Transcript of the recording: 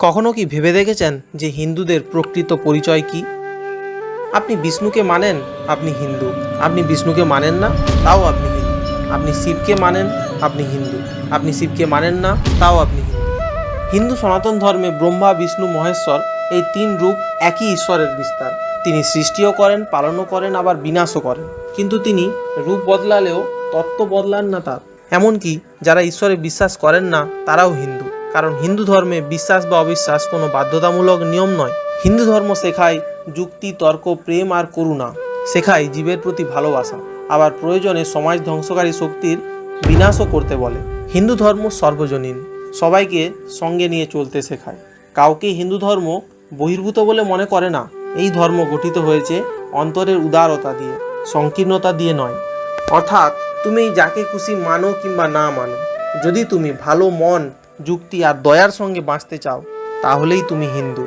কখনো কি ভেবে দেখেছেন যে হিন্দুদের প্রকৃত পরিচয় কি? আপনি বিষ্ণুকে মানেন, আপনি হিন্দু। আপনি বিষ্ণুকে মানেন না, তাও আপনি হিন্দু। আপনি শিবকে মানেন, আপনি হিন্দু। আপনি শিবকে মানেন না, তাও আপনি হিন্দু। হিন্দু সনাতন ধর্মে ব্রহ্মা, বিষ্ণু, মহেশ্বর এই তিন রূপ একই ঈশ্বরের বিস্তার। তিনি সৃষ্টিও করেন, পালনও করেন, আবার বিনাশও করেন। কিন্তু তিনি রূপ বদলালেও তত্ত্ব বদলান না তার। এমনকি যারা ঈশ্বরে বিশ্বাস করেন না তারাও হিন্দু, কারণ হিন্দু ধর্মে বিশ্বাস বা অবিশ্বাস কোনো বাধ্যতামূলক নিয়ম নয়। হিন্দু ধর্ম শেখায় যুক্তি, তর্ক, প্রেম আর করুণা। শেখায় জীবের প্রতি ভালোবাসা, আবার প্রয়োজনে সমাজ ধ্বংসকারী শক্তির বিনাশও করতে বলে। হিন্দু ধর্ম সর্বজনীন, সবাইকে সঙ্গে নিয়ে চলতে শেখায়। কাউকে হিন্দু ধর্ম বহির্ভূত বলে মনে করে না। এই ধর্ম গঠিত হয়েছে অন্তরের উদারতা দিয়ে, সংকীর্ণতা দিয়ে নয়। অর্থাৎ তুমি যাকে খুশি মানো কিংবা না মানো, যদি তুমি ভালো মন, যুক্তি আর দয়ার সঙ্গে বাঁচতে চাও, তাহলেই তুমি হিন্দু।